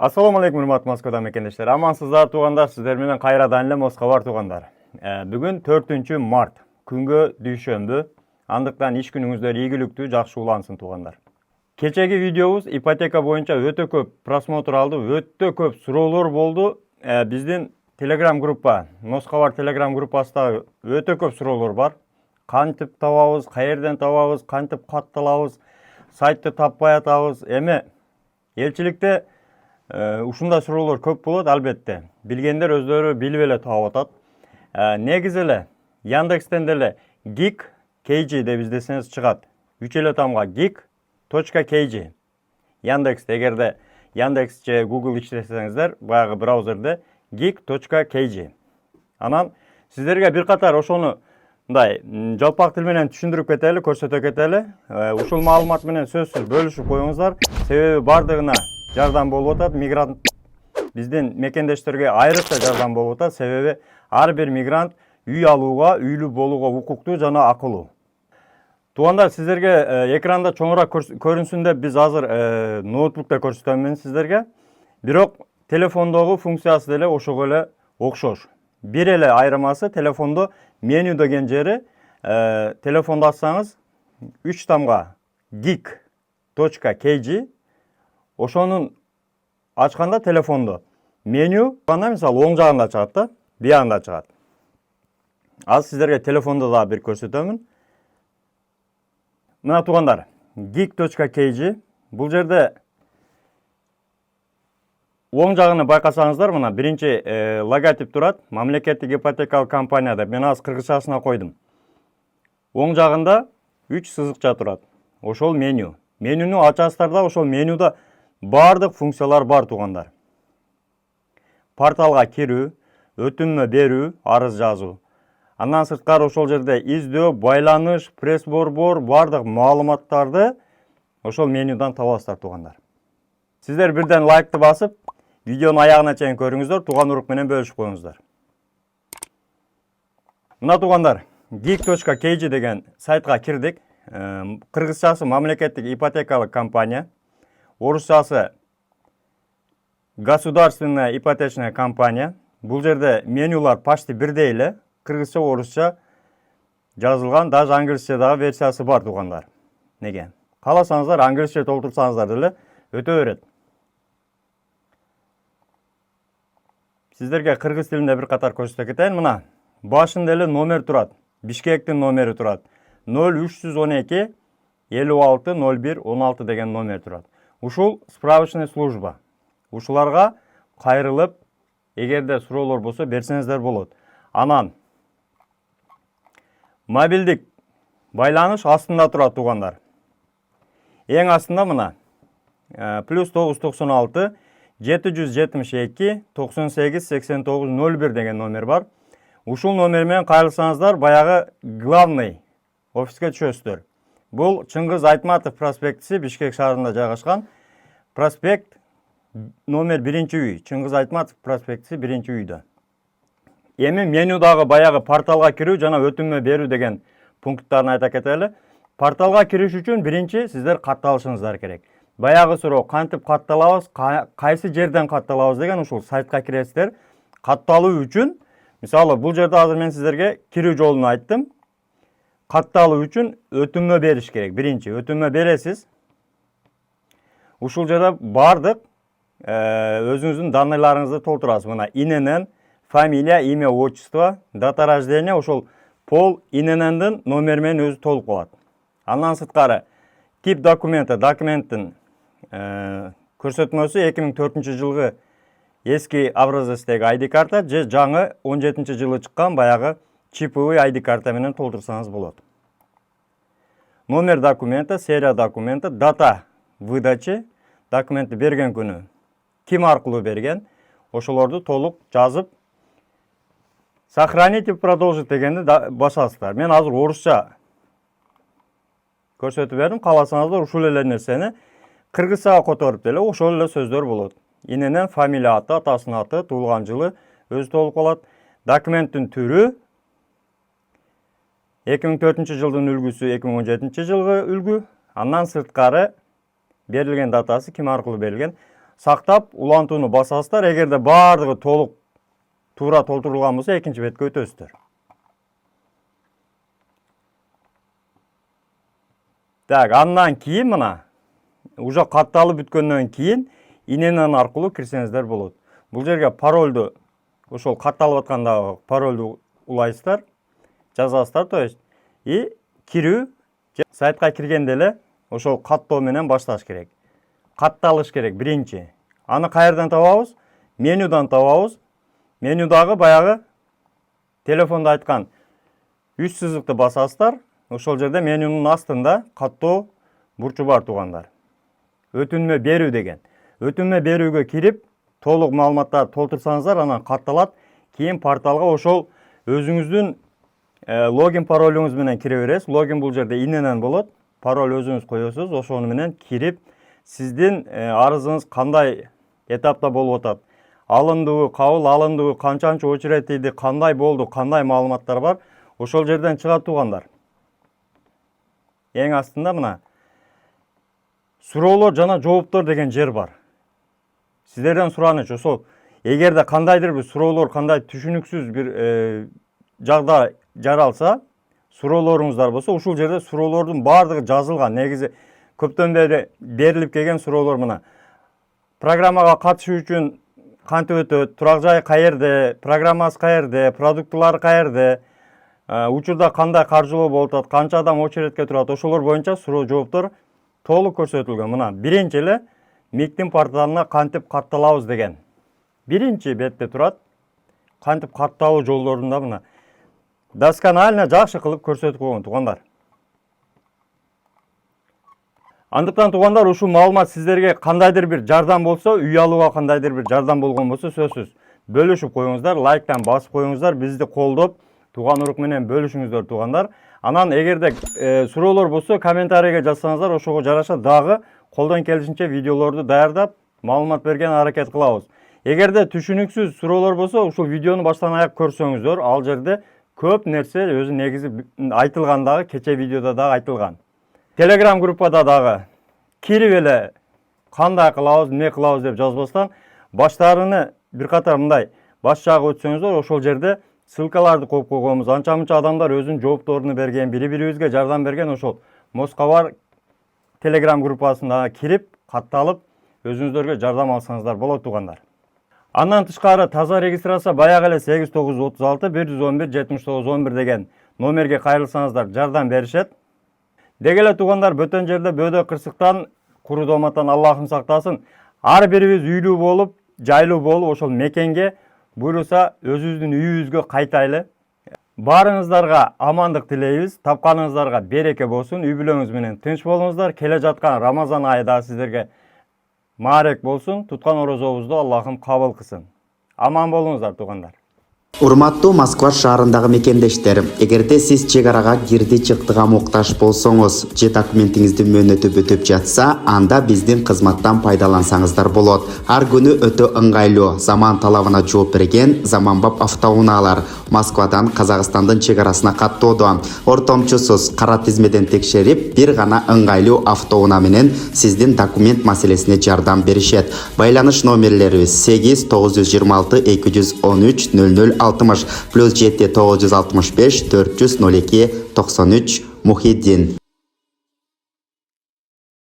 Assalamu alaikum hurmatly Moskvada mekendештер. Amansızlar tuğandar, sizler менен кайрадан эле Moskva tuğandar. Бүгүн 4-mart, күнгө дүйшөмбү. Андыктан иш күнүңүздөр ийгиликтүү, жакшы улансын туğandar. Кечеги видеобуз ипотека боюнча өтө көп просмотр алды, өтө көп суроолор болду. Биздин Telegram группа, Moskva Telegram группасында өтө көп суроолор бар. Кантип табабыз, каерден табабыз, кантип катталабыз, сайтты таппай атабыз. Эми элчиликте ушундай суроолор көп болот, албетте. Билгендер өздөрү билип эле таап атат. Негизи эле Яндекстен деле geek.kg деп издесеңиз чыгат. 3 эле тамга geek.kg. Яндекс, эгерде Яндекс же Google иштесеңиздер, баягы браузерде geek.kg. Анан сиздерге бир катар ошону мындай жалпак тил менен түшүндүрүп кетели, көрсөтө кетели. Ушул маалымат менен сөзсүз бөлүшүп коюңуздар. Себеби бардыгына жардам болуп атат. Мигрант биздин мекендештерге айрыкча жардам болуп атат. Себеби ар бир мигрант үй алууга, үйлүү болууга укуктуу жана акылуу. Тугандар, сиздерге экранда чоңураак көрүнсүн деп биз азыр ноутбукта көрсөтөм мен сиздерге. Бирок телефондогу функциясы деле ошого эле окшош. Бир эле айырмасы телефондо меню деген жери, телефонду ачсаңыз 3 тамга geek.kg. Ошонун ачканда телефондо меню гана мисалы оң жагында чыгат да, биягында чыгат. Азыр сиздерге телефондо да бир көрсөтөмүн. Мына тугандар, geek.kg. Бул жерде оң жагын байкасаңыздар, мына биринчи логотип турат. Мамлекеттик ипотекалык компания деп. Мен азыр кыргызчасына койдум. Оң жагында 3 сызыкча турат. Ошол меню. Менюну ачасыздар да, ошол менюда бардык функциялар бар тугандар. Порталга кирүү, өтүнмө берүү, арыз жазуу. Андан сырткары ошол жерде издөө, байланыш, пресс-борбор, бардык маалыматтарды ошол менюдан табасыздар тугандар. Сиздер бирден лайкты басып, видеонун аягына чейин көрүңүздөр, тууган урук менен бөлүшүп коюңуздар. Мына тугандар, geek.kg деген сайтка кирдик. Кыргызчасы мамлекеттик ипотекалык компания. Орусчасы государственная ипотечная компания. Бул жерде менюлар почти бирдей эле. Кыргызча, орусча жазылган, даже англисче дагы версиясы бар тугандар. Неге? Кааласаңыздар англисче толтурсаңыздар деле өтө берет. Сиздерге кыргыз тилинде бир катар көрсөтө кетейин. Мына башында эле номер турат. Бишкектин номери турат. 0312 56 01 16 деген номер турат. Ушул справочный служба. Ушуларга кайрылып, эгерде суроолор болсо берсеңиздер болот. Анан мобилдик байланыш астында турат тугандар. Эң астында мына +996 772 98 89 01 деген номер бар. Ушул номер менен кайрылсаңыздар, баягы главный офиске түшөсүздөр. Бул Чыңгыз Айтматов проспектиси, Бишкек шаарында жайгашкан. Проспект номер 1-үй. Чыңгыз Айтматов проспектиси 1-үйдө. Эми менюдагы баягы порталга кирүү жана өтүнмө берүү деген пункттарын айта кетели. Порталга кириш үчүн биринчи сиздер катталышыңыздар керек. Баягы суроо, кантип катталабыз, кайсы жерден катталабыз деген ушул сайтка киресиздер. Катталуу үчүн, мисалы бул жерде азыр мен сиздерге кирүү жолун айттым. Катталуу үчүн өтүнмө бериш керек. Биринчи өтүнмө бересиз. Ушул жерде бардык өзүңүздүн данныйларыңызды толтурасыз. Мына ИНН, фамилия, имя, отчество, дата рождения, ошол пол ИННдин номери менен өзү толуп калат. Андан сырткары тип документи, документтин көрсөтмөсү 2004 жылгы эски образецтеги ID карта же жаңы 17 жылы чыккан баягы чиповый ID карта менен толтурсаңыз болот. Номер документа, серия документа, дата выдачи, документти берген күнү, ким аркылуу берген, ошолорду толук жазып, сохранить и продолжить дегенди басасыздар. Мен азыр орусча көрсөтүп бердим, кааласаңыздар ушул эле нерсени кыргызчага которуп деле ошол эле сөздөр болот. ИНН, фамилия аты, атасынын аты, туулган жылы өзү толуп калат. Документтин түрү 2004 жылдын үлгүсү 2017 жылгы үлгү. Андан сырткары берилген датасы ким аркылуу берилген. сактап улантууну басасыздар. Эгерде баардыгы толук туура толтурулган болсо экинчи бетке өтөсүздөр. Так, андан кийин мына уже катталып бүткөндөн кийин иненен аркылуу кирсеңиздер болот. Бул жерге паролду ошол катталып аткандагы паролду улайсыздар, жазасыздар, то есть и кирүү сайтка киргенде эле ошол каттоо менен башташ керек. Катталыш керек биринчи. Аны каерден табабыз? Менюдан табабыз. Менюдагы баягы телефонда айткан 3 сызыкты басасыздар. Ошол жерде менюнун астында каттоо бурчу бар туугандар. Өтүнмө берүү деген. Өтүнмө берүүгө кирип, толук маалыматтарды толтурсаңыздар, анан катталат. Кийин порталга ошол өзүңүздүн логин паролуңуз менен кире бересиз. Логин бул жерде иненен болот. Пароль өзүңүз коесуз. Ошону менен кирип, сиздин арызыңыз кандай этапта болуп атат, алындыбы, кабыл алындыбы, канчанчы очередь ийди, кандай болду, кандай маалыматтар бар, ошол жерден чыгат туугандар. Эң астында мына суроолор жана жооптор деген жер бар. Сиздерден сураныч ошол эгерде кандайдыр бир суроолор, кандай түшүнүксүз бир жагдай жаралса, суроолоруңуздар болсо, ушул жерде суроолордун баардыгы жазылган. Негизи көптөн бери берилип келген суроолор мына. Программага катышуу үчүн кантип өтөт, турак жай каерде, программасы каерде, продуктулары каерде, учурда кандай каржылоо болуп атат, канча адам очередке турат, ошолор боюнча суроо жооптор толук көрсөтүлгөн. Мына биринчи эле МИКтин порталына кантип катталабыз деген биринчи бетте турат. Кантип катталуу жолдорунда мына досконально жакшы кылып көрсөтүп койгон туугандар. Андыктан туугандар, ушул маалымат сиздерге кандайдыр бир жардам болсо, үй алууга кандайдыр бир жардам болгон болсо, сөзсүз бөлүшүп коюңуздар, лайктан басып коюңуздар, бизди колдоп, тууган урук менен бөлүшүңүздөр туугандар. Анан эгерде суроолор болсо, комментарийге жазсаңыздар, ошого жараша дагы колдон келишинче видеолорду даярдап, маалымат берген аракет кылабыз. Эгерде түшүнүксүз суроолор болсо, ушул видеону баштан аяк көрсөңүздөр, ал жерде көп нерсе өзү негизи айтылган дагы, кече видеода дагы айтылган. Telegram группада дагы кирип эле кандай кылабыз, эмне кылабыз деп жазбастан, баштарыны бир катар мындай баш жагы өтсөңүздөр, ошол жерде ссылкаларды коюп койгонбуз. Анча-мынча адамдар өзүнүн жоопторуну берген, бири-бирибизге жардам берген. Ошол Москвар Telegram группасына кирип, катталып, өзүңүздөргө жардам алсаңыздар болот туугандар. Андан тышкары таза регистрация баягы эле 8936 111 7911 деген номерге кайрылсаңыздар жардам беришет. Деги эле туугандар, бөтөн жерде бөөдө кырсыктан, куру доматтан Аллахым сактасын. Ар бирибиз үйлүү болуп, жайлуу болуп, ошол мекенге буйруса өзүбүздүн үйүбүзгө кайтайлы. Баарыңыздарга амандык тилейбиз, тапканыңыздарга береке болсун, үй бүлөңүз менен тынч болуңуздар. Келе жаткан Рамазан айы да сиздерге маарек болсун, туткан орозобузду Аллахым кабыл кылсын. Аман болуңуздар туугандар. Урматтуу Москва шаарындагы мекендештерим, эгерде сиз чек арага кирди чыктыга муктаж болсоңуз, же документиңиздин мөөнөтү бүтүп жатса, анда биздин кызматтан пайдалансаңыздар болот. Ар күнү өтө ыңгайлуу, заман талабына жооп берген заманбап автоунаалар Москвадан Казакстандын чек арасына каттоодо. Ортомчусуз кара тизмеден текшерип, бир гана ыңгайлуу автоунаа менен сиздин документ маселесине жардам беришет. Байланыш номерлерибиз 8 926 213 00 60 +7 965 402 93 Мухиддин.